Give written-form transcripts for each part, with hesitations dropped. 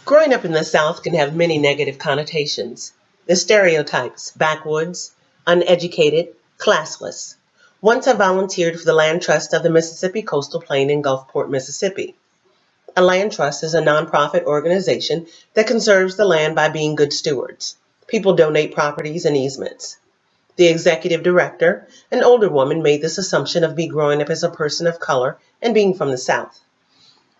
Growing up in the South can have many negative connotations. The stereotypes: backwoods, uneducated, classless. Once I volunteered for the Land Trust of the Mississippi Coastal Plain in Gulfport, Mississippi. A land trust is a nonprofit organization that conserves the land by being good stewards. People donate properties and easements. The executive director, an older woman, made this assumption of me growing up as a person of color and being from the South.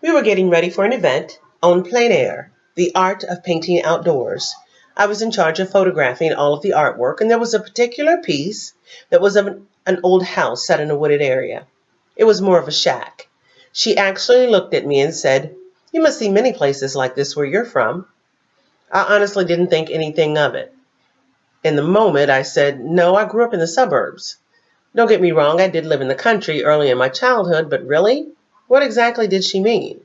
We were getting ready for an event on plein air, the art of painting outdoors. I was in charge of photographing all of the artwork, and there was a particular piece that was of an old house set in a wooded area. It was more of a shack. She actually looked at me and said, "You must see many places like this where you're from." I honestly didn't think anything of it. In the moment, I said, "No, I grew up in the suburbs." Don't get me wrong, I did live in the country early in my childhood, but really? What exactly did she mean?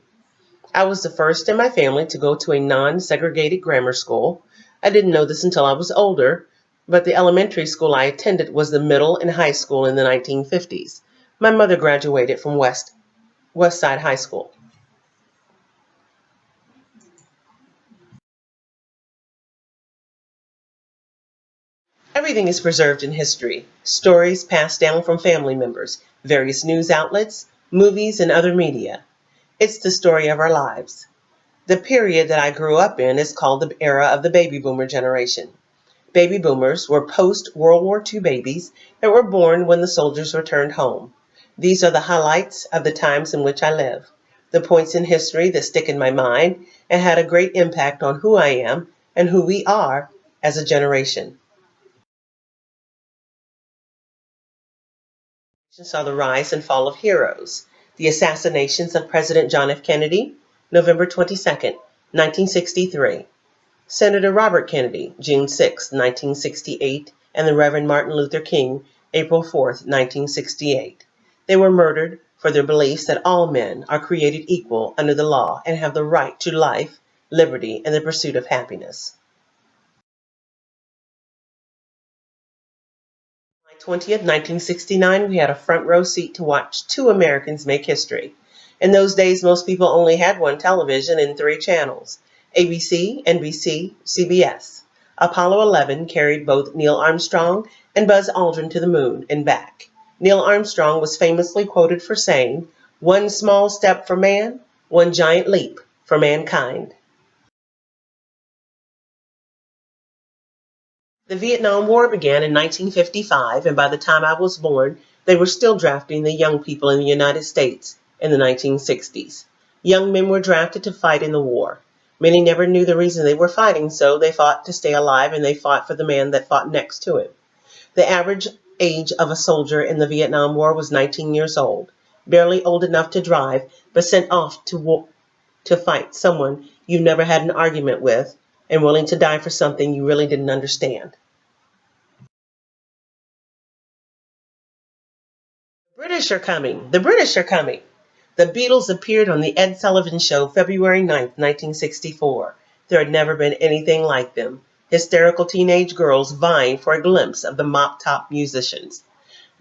I was the first in my family to go to a non-segregated grammar school. I didn't know this until I was older, but the elementary school I attended was the middle and high school in the 1950s. My mother graduated from West Side High School. Everything is preserved in history. Stories passed down from family members, various news outlets, movies, and other media. It's the story of our lives. The period that I grew up in is called the era of the baby boomer generation. Baby boomers were post-World War II babies that were born when the soldiers returned home. These are the highlights of the times in which I live, the points in history that stick in my mind and had a great impact on who I am and who we are as a generation. Saw the rise and fall of heroes. The assassinations of President John F. Kennedy, November 22nd, 1963. Senator Robert Kennedy, June 6, 1968, and the Reverend Martin Luther King, April 4th, 1968. They were murdered for their beliefs that all men are created equal under the law and have the right to life, liberty, and the pursuit of happiness. July 20th, 1969, we had a front row seat to watch two Americans make history. In those days, most people only had one television and three channels: ABC, NBC, CBS. Apollo 11 carried both Neil Armstrong and Buzz Aldrin to the moon and back. Neil Armstrong was famously quoted for saying, "One small step for man, one giant leap for mankind." The Vietnam War began in 1955, and by the time I was born, they were still drafting the young people in the United States in the 1960s. Young men were drafted to fight in the war. Many never knew the reason they were fighting, so they fought to stay alive, and they fought for the man that fought next to him. The average age of a soldier in the Vietnam War was 19 years old, barely old enough to drive, but sent off to fight someone you never had an argument with, and willing to die for something you really didn't understand. The British are coming. The British are coming. The Beatles appeared on the Ed Sullivan Show February 9th, 1964. There had never been anything like them. Hysterical teenage girls vying for a glimpse of the mop-top musicians.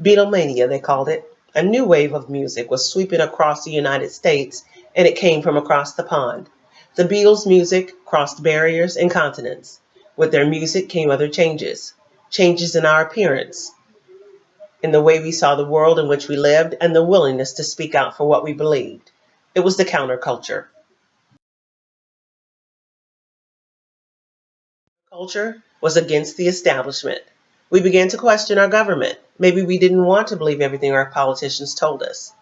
Beatlemania, they called it. A new wave of music was sweeping across the United States, and it came from across the pond. The Beatles' music crossed barriers and continents. With their music came other changes. Changes in our appearance, in the way we saw the world in which we lived, and the willingness to speak out for what we believed. It was the counterculture. Culture was against the establishment. We began to question our government. Maybe we didn't want to believe everything our politicians told us.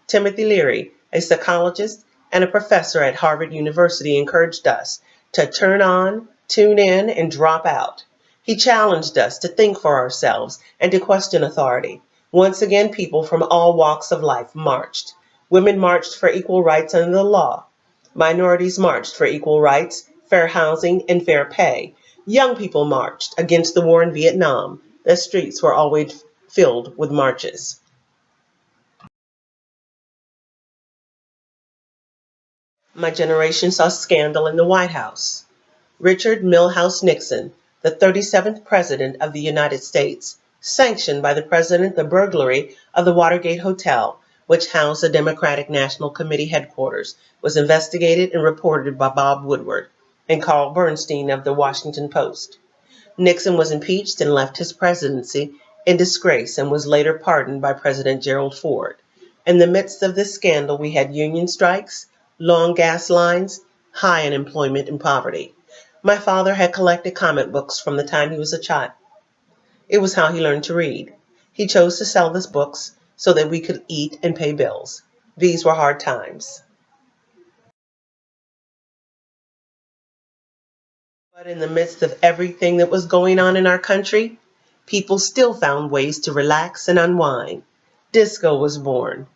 Timothy Leary, a psychologist and a professor at Harvard University, encouraged us to turn on, tune in, and drop out. He challenged us to think for ourselves and to question authority. Once again, people from all walks of life marched. Women marched for equal rights under the law. Minorities marched for equal rights, fair housing, and fair pay. Young people marched against the war in Vietnam. The streets were always filled with marches. My generation saw scandal in the White House. Richard Milhous Nixon, the 37th President of the United States, sanctioned by the President the burglary of the Watergate Hotel, which housed the Democratic National Committee headquarters, was investigated and reported by Bob Woodward. and Carl Bernstein of the Washington Post. Nixon was impeached and left his presidency in disgrace and was later pardoned by President Gerald Ford. In the midst of this scandal, we had union strikes, long gas lines, high unemployment and poverty. My father had collected comic books from the time he was a child. It was how he learned to read. He chose to sell these books so that we could eat and pay bills. These were hard times. But in the midst of everything that was going on in our country, people still found ways to relax and unwind. Disco was born.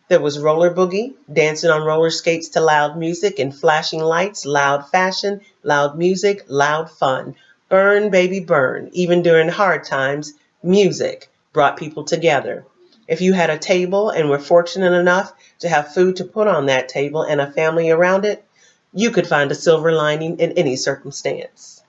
There was roller boogie, dancing on roller skates to loud music and flashing lights, loud fashion, loud music, loud fun. Burn, baby, burn. Even during hard times, music brought people together. If you had a table and were fortunate enough to have food to put on that table and a family around it, you could find a silver lining in any circumstance.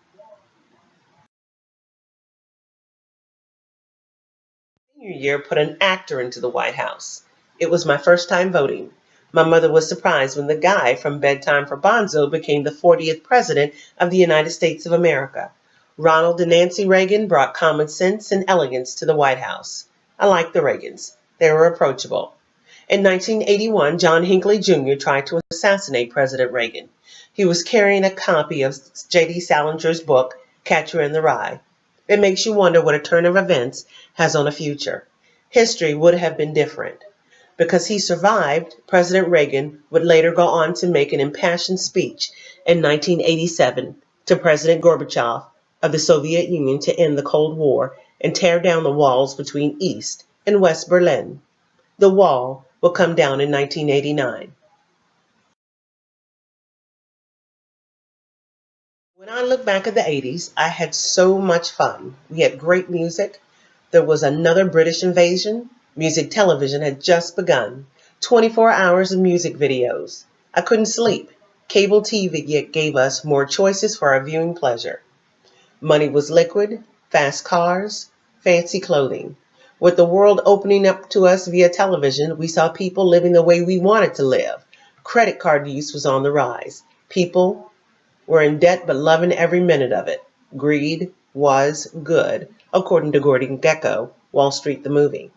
Senior year put an actor into the White House. It was my first time voting. My mother was surprised when the guy from Bedtime for Bonzo became the 40th President of the United States of America. Ronald and Nancy Reagan brought common sense and elegance to the White House. I liked the Reagans. They were approachable. In 1981, John Hinckley Jr. tried to assassinate President Reagan. He was carrying a copy of J.D. Salinger's book, Catcher in the Rye. It makes you wonder what a turn of events has on a future. History would have been different. Because he survived, President Reagan would later go on to make an impassioned speech in 1987 to President Gorbachev of the Soviet Union to end the Cold War and tear down the walls between East and West Berlin. The wall will come down in 1989. When I look back at the 80s, I had so much fun. We had great music. There was another British invasion. Music television had just begun. 24 hours of music videos. I couldn't sleep. Cable TV gave us more choices for our viewing pleasure. Money was liquid, fast cars, fancy clothing. With the world opening up to us via television, we saw people living the way we wanted to live. Credit card use was on the rise. People were in debt but loving every minute of it. Greed was good, according to Gordon Gekko, Wall Street the movie.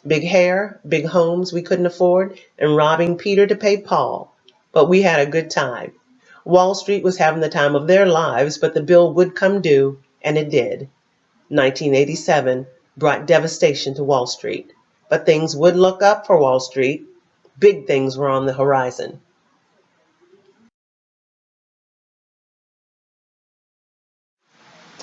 Big hair, big homes we couldn't afford, and robbing Peter to pay Paul. But we had a good time. Wall Street was having the time of their lives, but the bill would come due, and it did. 1987 brought devastation to Wall Street. But things would look up for Wall Street. Big things were on the horizon.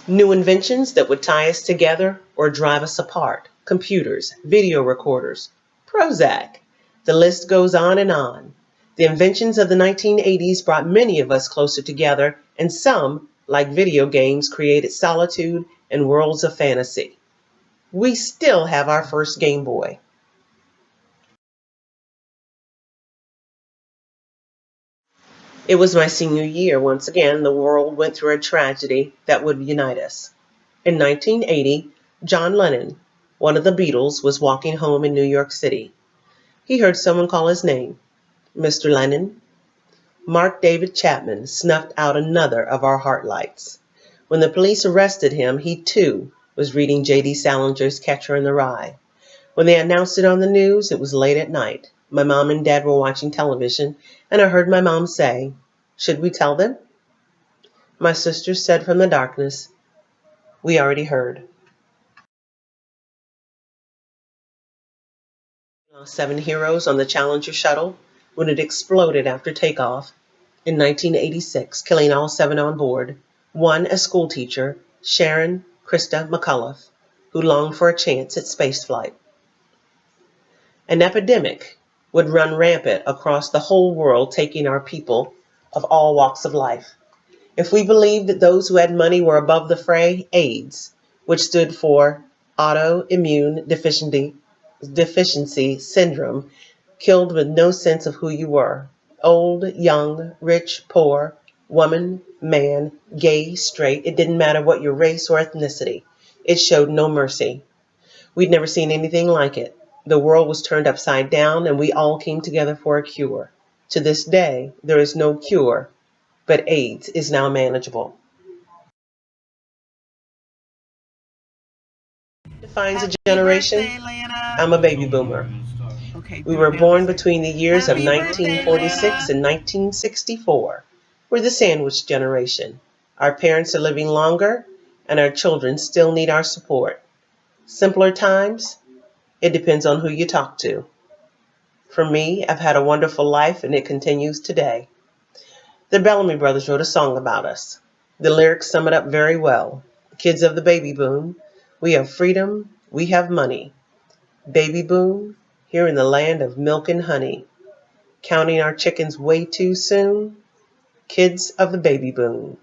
New inventions that would tie us together or drive us apart. Computers, video recorders, Prozac. The list goes on and on. The inventions of the 1980s brought many of us closer together, and some, like video games, created solitude and worlds of fantasy. We still have our first Game Boy. It was my senior year. Once again, the world went through a tragedy that would unite us. In 1980, John Lennon, one of the Beatles, was walking home in New York City. He heard someone call his name. Mr. Lennon. Mark David Chapman snuffed out another of our heartlights. When the police arrested him, he too was reading J.D. Salinger's Catcher in the Rye. When they announced it on the news, it was late at night. My mom and dad were watching television, and I heard my mom say, "Should we tell them?" My sister said from the darkness, "We already heard." We lost 7 heroes on the Challenger shuttle when it exploded after takeoff in 1986, killing all 7 on board. One a schoolteacher, Sharon Krista McCullough, who longed for a chance at spaceflight. An epidemic would run rampant across the whole world, taking our people of all walks of life. If we believed that those who had money were above the fray, AIDS, which stood for autoimmune deficiency syndrome, killed with no sense of who you were. Old, young, rich, poor, woman, man, gay, straight, it didn't matter what your race or ethnicity. It showed no mercy. We'd never seen anything like it. The world was turned upside down, and we all came together for a cure. To this day, there is no cure but AIDS is now manageable. Defines a generation. I'm a baby boomer. We were born between the years of 1946 and 1964. We're the sandwich generation. Our parents are living longer, and our children still need our support. Simpler times? It depends on who you talk to. For me, I've had a wonderful life, and it continues today. The Bellamy Brothers wrote a song about us. The lyrics sum it up very well. Kids of the baby boom, we have freedom, we have money. Baby boom, here in the land of milk and honey. Counting our chickens way too soon. Kids of the baby boom.